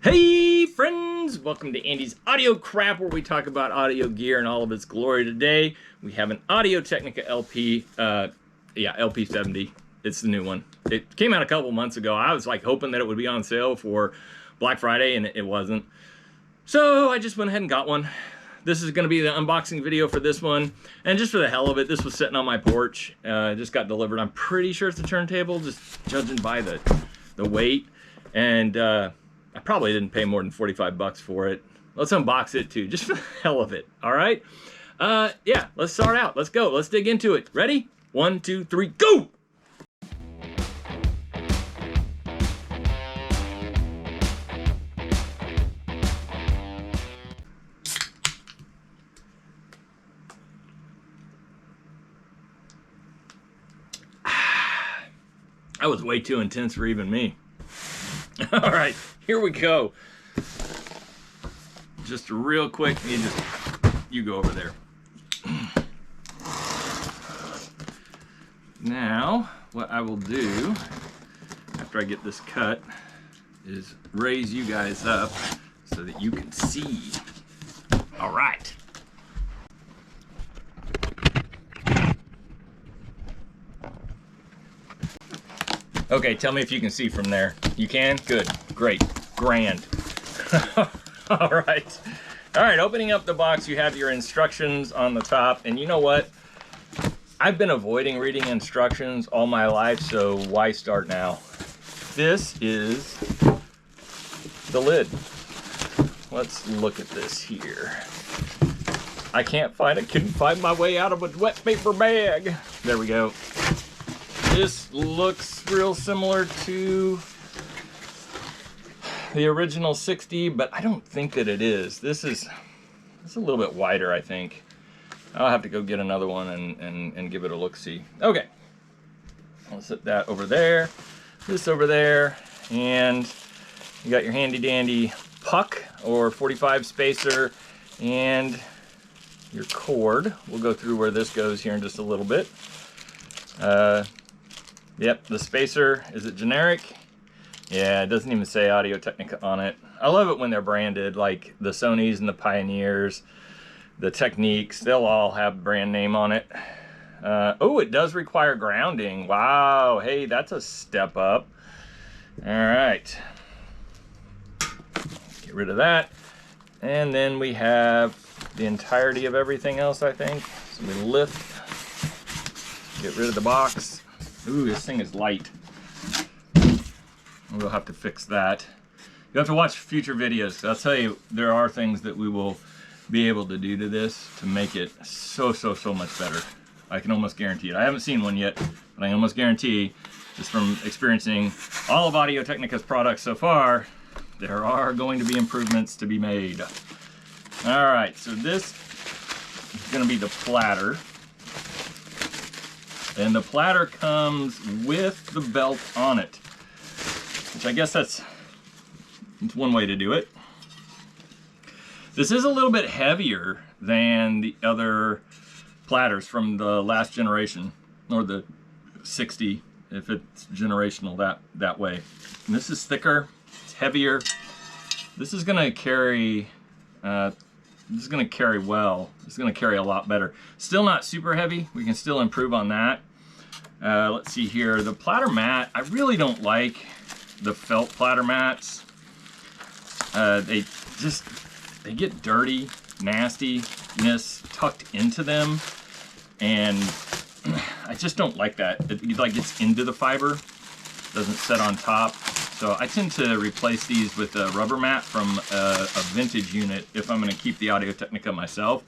Hey friends, welcome to Andy's Audio Crap, where we talk about audio gear and all of its glory. Today we have an Audio-Technica LP70. It's the new one. It came out a couple months ago. I was like hoping that it would be on sale for Black Friday, and it wasn't. So I just went ahead and got one. This is going to be the unboxing video for this one, and just for the hell of it, this was sitting on my porch. Just got delivered. I'm pretty sure it's a turntable, just judging by the weight, and I probably didn't pay more than 45 bucks for it. Let's unbox it too, just for the hell of it, all right? Yeah, let's start out. Let's go. Let's dig into it. Ready? 1, 2, 3, go! That was way too intense for even me. All right, here we go. Just real quick, you go over there. Now, what I will do after I get this cut is raise you guys up so that you can see. All right. Okay, tell me if you can see from there. You can? Good. Great. Grand. All right. All right, opening up the box, you have your instructions on the top. And you know what? I've been avoiding reading instructions all my life, so why start now? This is the lid. Let's look at this here. I couldn't find my way out of a wet paper bag. There we go. This looks real similar to the original 60, but I don't think that it is. It's a little bit wider, I think. I'll have to go get another one and give it a look-see. Okay, I'll set that over there, this over there, and you got your handy-dandy puck or 45 spacer and your cord. We'll go through where this goes here in just a little bit. Yep, the spacer, is it generic? Yeah, it doesn't even say Audio-Technica on it. I love it when they're branded, like the Sonys and the Pioneers, the Techniques, they'll all have brand name on it. Oh, it does require grounding. Wow, hey, that's a step up. All right. Get rid of that. And then we have the entirety of everything else, I think. So we lift, get rid of the box. Ooh, this thing is light. We'll have to fix that. You'll have to watch future videos. I'll tell you, there are things that we will be able to do to this to make it so much better. I can almost guarantee it. I haven't seen one yet, but I can almost guarantee, just from experiencing all of Audio-Technica's products so far, there are going to be improvements to be made. All right, so this is going to be the platter. And the platter comes with the belt on it, which I guess it's one way to do it. This is a little bit heavier than the other platters from the last generation, or the 60, if it's generational that way. And this is thicker, it's heavier. This is gonna carry, well. This is gonna carry a lot better. Still not super heavy. We can still improve on that. Let's see here. The platter mat, I really don't like the felt platter mats. They get dirty, nastiness tucked into them, and I just don't like that. It like gets into the fiber, doesn't set on top. So I tend to replace these with a rubber mat from a vintage unit if I'm going to keep the Audio-Technica myself,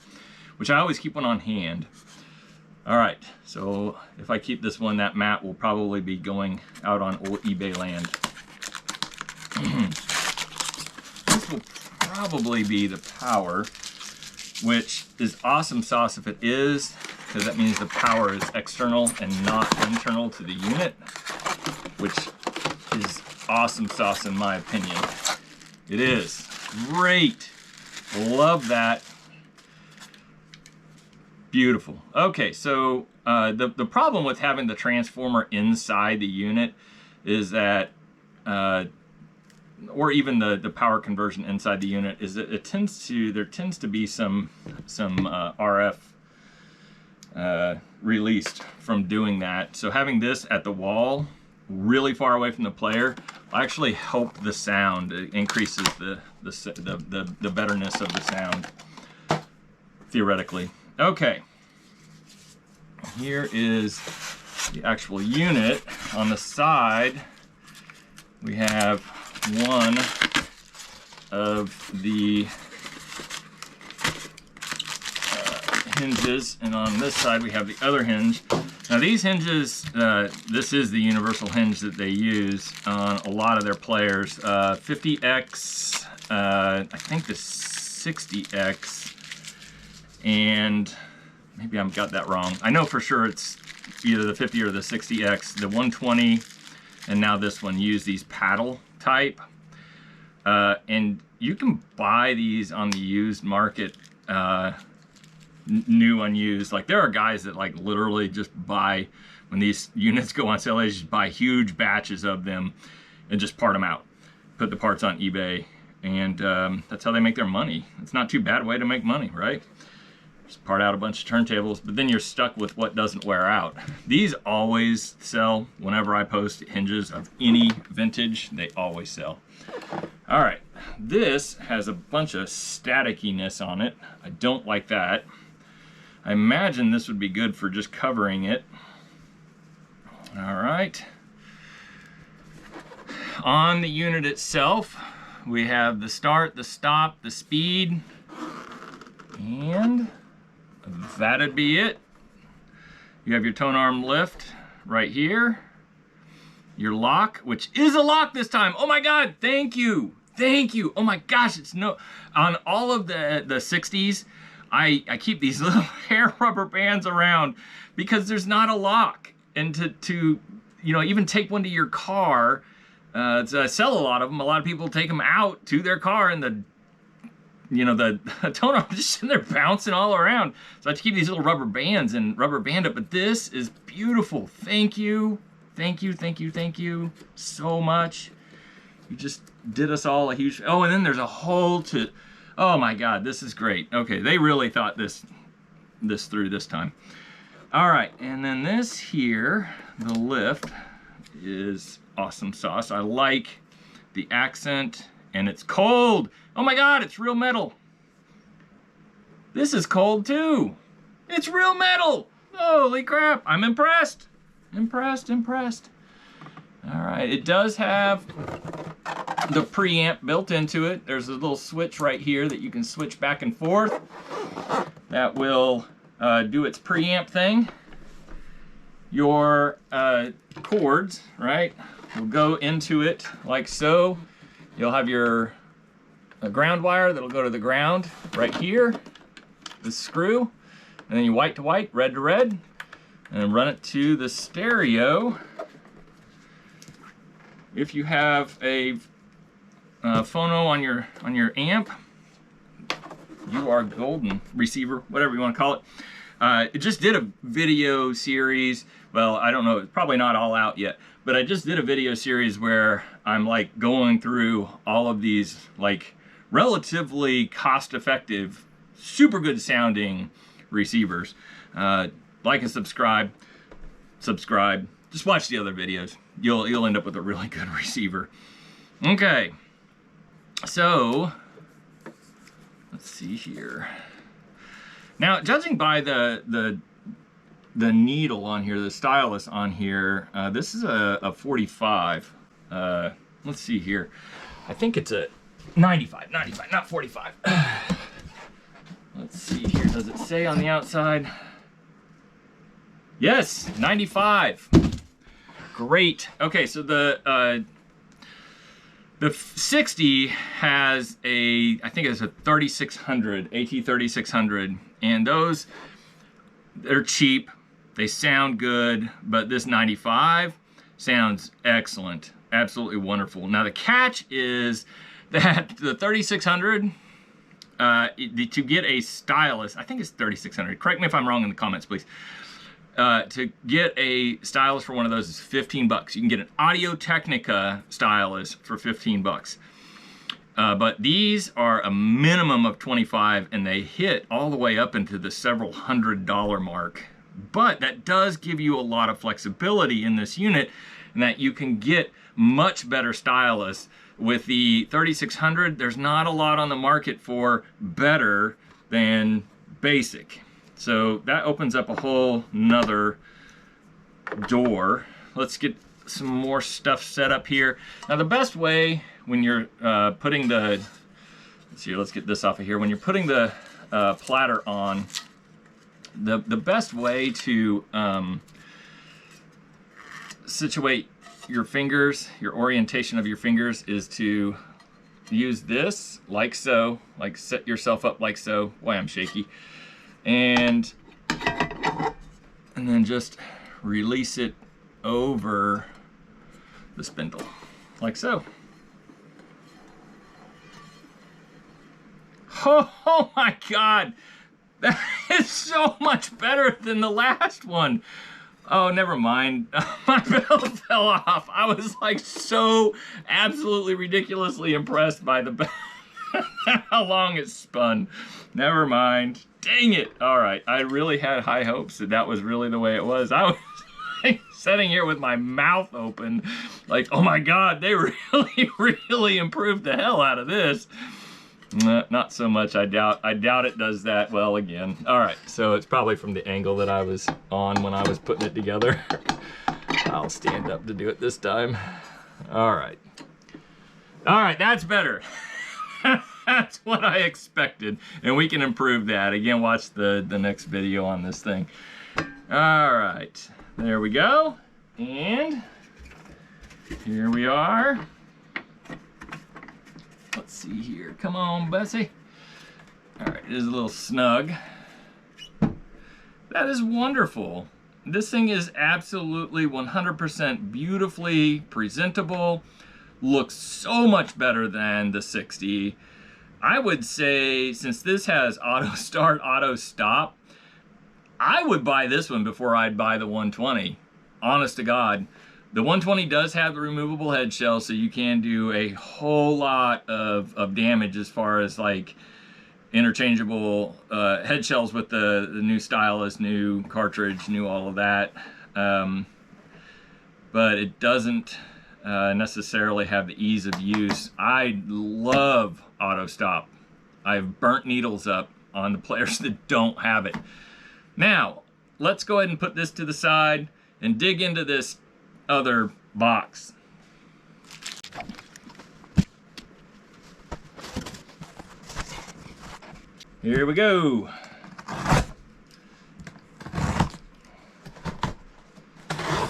which I always keep one on hand. All right, so if I keep this one, that mat will probably be going out on old eBay land. This will probably be the power, which is awesome sauce if it is, because that means the power is external and not internal to the unit, which is awesome sauce in my opinion. It is great. Love that. Beautiful. Okay, so the problem with having the transformer inside the unit is that or even the power conversion inside the unit, is that there tends to be some RF released from doing that. So having this at the wall, really far away from the player, will actually help the sound. It increases the betterness of the sound, theoretically. Okay, here is the actual unit. On the side, we have one of the hinges, and on this side we have the other hinge. Now these hinges, this is the universal hinge that they use on a lot of their players. 50X, I think the 60X, and maybe I've got that wrong. I know for sure it's either the 50 or the 60X. The 120 and now this one use these paddle type. And you can buy these on the used market, new unused. Like there are guys that like literally just buy, when these units go on sale, they just buy huge batches of them and just part them out, put the parts on eBay, and that's how they make their money. It's not too bad a way to make money, right? Just part out a bunch of turntables, but then you're stuck with what doesn't wear out. These always sell. Whenever I post hinges of any vintage, they always sell. All right, this has a bunch of staticiness on it. I don't like that. I imagine this would be good for just covering it. All right. On the unit itself, we have the start, the stop, the speed, and that'd be it. You have your tone arm lift right here. Your lock, which is a lock this time. Oh my God, thank you. Thank you. Oh my gosh, it's no, on all of the 60s, I keep these little hair rubber bands around because there's not a lock. And to you know, even take one to your car, I sell a lot of them. A lot of people take them out to their car and the tone arm just sitting there bouncing all around. So I have to keep these little rubber bands and rubber band it, but this is beautiful. Thank you. Thank you, thank you, thank you so much. You just did us all a huge, oh, and then there's a hole to, oh my God, this is great. Okay, they really thought this through this time. All right, and then this here, the lift, is awesome sauce. I like the accent, and it's cold. Oh my God, it's real metal. This is cold too. It's real metal. Holy crap, I'm impressed. Impressed. All right, it does have the preamp built into it. There's a little switch right here that you can switch back and forth. That will do its preamp thing. Your cords, right, will go into it like so. You'll have your ground wire that'll go to the ground right here, the screw, and then you white to white, red to red, and run it to the stereo. If you have a phono on your amp, you are golden. Receiver, whatever you want to call it. It just did a video series. Well, I don't know, it's probably not all out yet, but I just did a video series where I'm like going through all of these like relatively cost-effective, super good sounding receivers. Like and subscribe. Just watch the other videos. You'll end up with a really good receiver. Okay, so let's see here. Now, judging by the needle on here, the stylus on here, this is a 45. Let's see here. I think it's a 95, not 45. Let's see here. Does it say on the outside? Yes, 95. Great. Okay, so the 60 has I think it's a 3600, AT-3600, and those, they're cheap, they sound good, but this 95 sounds excellent, absolutely wonderful. Now the catch is that the 3600, to get a stylus, I think it's 3600, correct me if I'm wrong in the comments, please. To get a stylus for one of those is 15 bucks. You can get an Audio-Technica stylus for 15 bucks. But these are a minimum of 25, and they hit all the way up into the several $100 mark. But that does give you a lot of flexibility in this unit, and that you can get much better stylus. With the 3600, there's not a lot on the market for better than basic. So that opens up a whole nother door. Let's get some more stuff set up here. Now the best way when you're putting the, let's see, let's get this off of here. When you're putting the platter on, the best way to situate your fingers, your orientation of your fingers, is to use this like so, like set yourself up like so. Boy, I'm shaky. And then just release it over the spindle, like so. Oh my God, that is so much better than the last one. Oh, never mind. My belt fell off. I was like so absolutely ridiculously impressed by the belt. How long it spun. Never mind. Dang it. All right. I really had high hopes that that was really the way it was. I was like sitting here with my mouth open like, oh my God, they really improved the hell out of this. Not so much. I doubt it does that well again. All right, so it's probably from the angle that I was on when I was putting it together. I'll stand up to do it this time. All right, that's better. That's what I expected, and we can improve that. Again, watch the next video on this thing. All right, there we go, and here we are. Let's see here. Come on, Bessie. All right, it is a little snug. That is wonderful. This thing is absolutely 100% beautifully presentable. Looks so much better than the 60. I would say, since this has auto start, auto stop, I would buy this one before I'd buy the 120. Honest to God. The 120 does have the removable head shell, so you can do a whole lot of damage as far as like interchangeable head shells with the new stylus, new cartridge, new all of that. But it doesn't necessarily have the ease of use. I love auto stop. I've burnt needles up on the players that don't have it. Now, let's go ahead and put this to the side and dig into this other box. Here we go.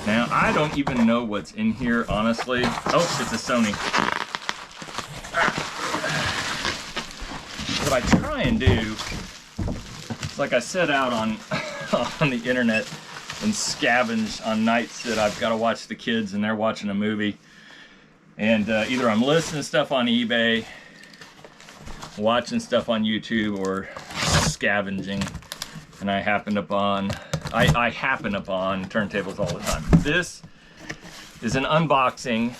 Now, I don't even know what's in here, honestly. Oh, it's a Sony. What I try and do is, like I set out on the internet and scavenge on nights that I've got to watch the kids and they're watching a movie. And either I'm listening to stuff on eBay, watching stuff on YouTube, or scavenging. And I happen upon turntables all the time. This is an unboxing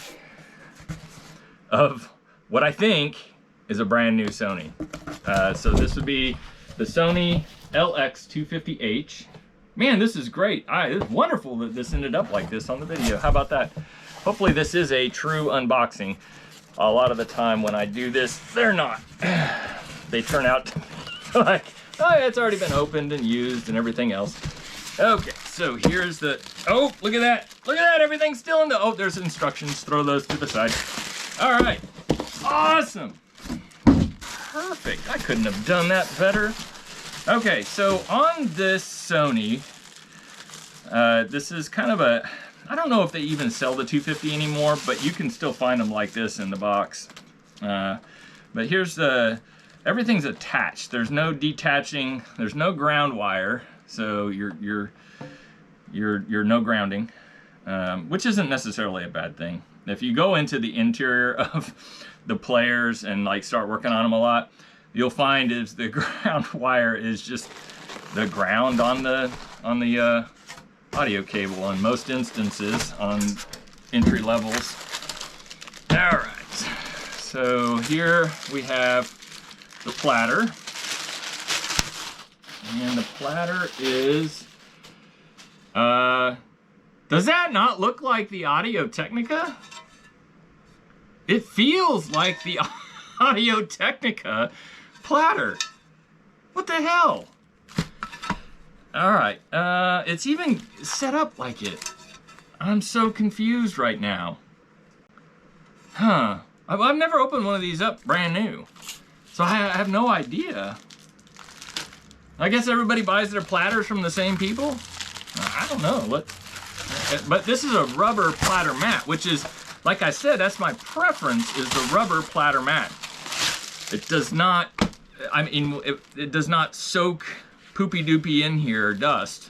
of what I think is a brand new Sony. So this would be the Sony LX250H. Man, this is great. It's wonderful that this ended up like this on the video. How about that? Hopefully this is a true unboxing. A lot of the time when I do this, they're not. They turn out to be like, oh yeah, it's already been opened and used and everything else. Okay, so here's the, oh, look at that. Look at that, everything's still in the, oh, there's instructions. Throw those to the side. All right, awesome. Perfect, I couldn't have done that better. Okay, so on this Sony, this is kind of a, I don't know if they even sell the 250 anymore, but you can still find them like this in the box. But here's the, everything's attached. There's no detaching, there's no ground wire, so you're no grounding, which isn't necessarily a bad thing. If you go into the interior of the players and like start working on them a lot, you'll find is the ground wire is just the ground on the audio cable in most instances on entry levels. All right, so here we have the platter. And the platter is, does that not look like the Audio-Technica? It feels like the Audio-Technica platter. What the hell? All right, it's even set up like it. I'm so confused right now. Huh, I've never opened one of these up brand new. So I have no idea. I guess everybody buys their platters from the same people? I don't know, but this is a rubber platter mat, which is, like I said, that's my preference, is the rubber platter mat. It does not, I mean, it does not soak poopy doopy in here dust.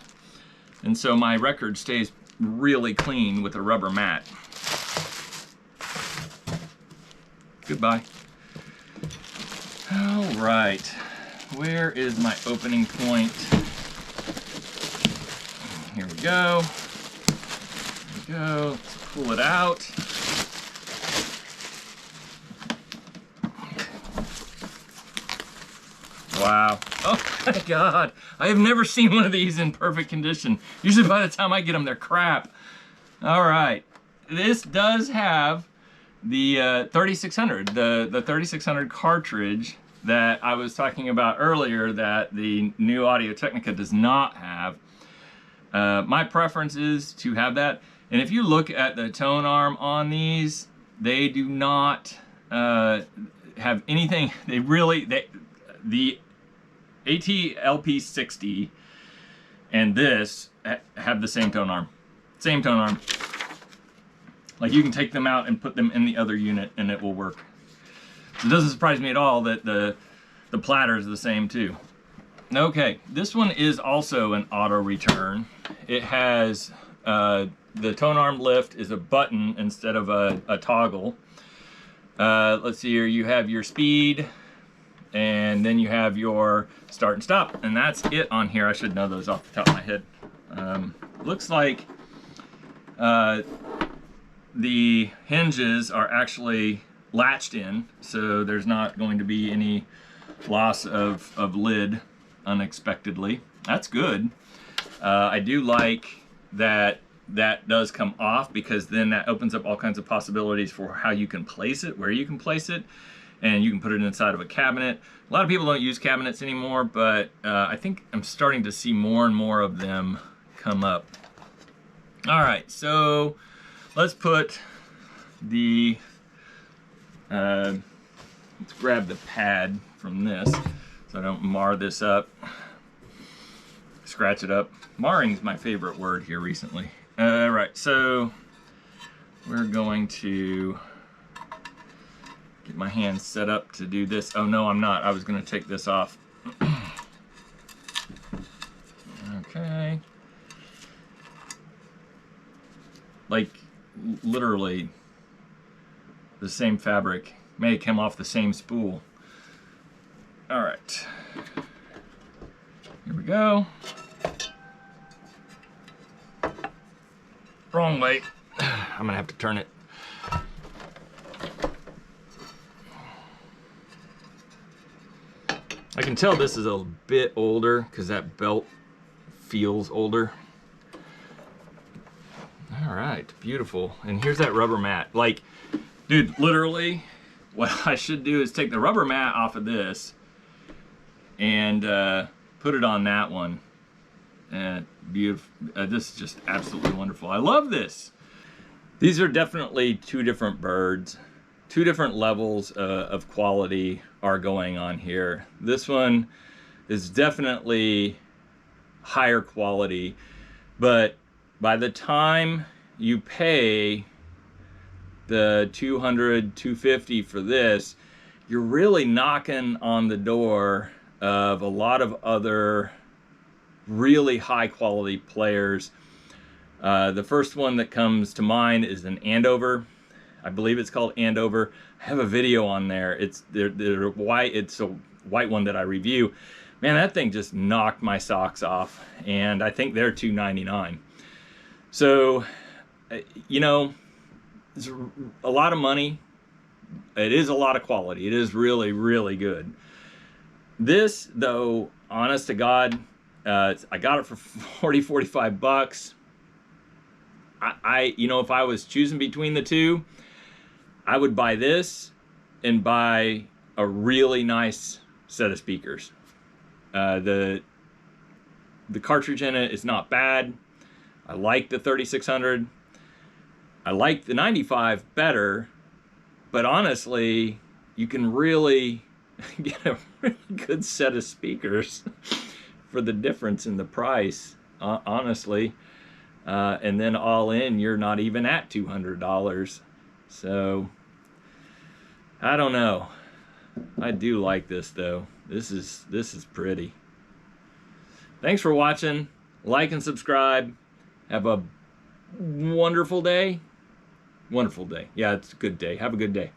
And so my record stays really clean with a rubber mat. Goodbye. All right, where is my opening point? Here we go. Here we go. Let's pull it out. Wow. Oh my God. I have never seen one of these in perfect condition. Usually by the time I get them, they're crap. All right. This does have the 3600, the 3600 cartridge that I was talking about earlier that the new Audio-Technica does not have. My preference is to have that. And if you look at the tone arm on these, they do not have anything. The AT-LP70 and this have the same tone arm. Same tone arm. Like, you can take them out and put them in the other unit and it will work. So it doesn't surprise me at all that the platter is the same too. Okay, this one is also an auto return. It has the tone arm lift is a button instead of a toggle. Let's see here, you have your speed, and then you have your start and stop, and that's it on here. I should know those off the top of my head. Looks like the hinges are actually latched in, so there's not going to be any loss of lid unexpectedly. That's good. I do like that does come off, because then that opens up all kinds of possibilities for how you can place it, where you can place it, and you can put it inside of a cabinet. A lot of people don't use cabinets anymore, but I think I'm starting to see more and more of them come up. All right, so let's put the, let's grab the pad from this so I don't mar this up, scratch it up. Marring's my favorite word here recently. All right, so we're going to get my hands set up to do this. Oh no, I'm not. I was gonna take this off. Okay. Like, literally the same fabric. May have come off the same spool. All right. Here we go. Wrong way. I'm gonna have to turn it. I can tell this is a bit older because that belt feels older. All right, beautiful. And here's that rubber mat. Like, dude, literally, what I should do is take the rubber mat off of this and put it on that one. And beautiful. This is just absolutely wonderful. I love this. These are definitely two different birds. Two different levels of quality are going on here. This one is definitely higher quality, but by the time you pay the $200, $250 for this, you're really knocking on the door of a lot of other really high quality players. The first one that comes to mind is an Andover. I believe it's called Andover. I have a video on there. They're white. It's a white one that I review. Man, that thing just knocked my socks off, and I think they're $299. So, you know, it's a lot of money it is a lot of quality. It is really, really good. This, though, honest to God, I got it for 45 bucks. You know, if I was choosing between the two, I would buy this and buy a really nice set of speakers. The cartridge in it is not bad. I like the 3600. I like the 95 better, but honestly, you can really get a really good set of speakers for the difference in the price, honestly. And then all in, you're not even at $200. So, I don't know. I do like this though. This is pretty. Thanks for watching. Like and subscribe. Have a wonderful day. Wonderful day. Yeah, it's a good day. Have a good day.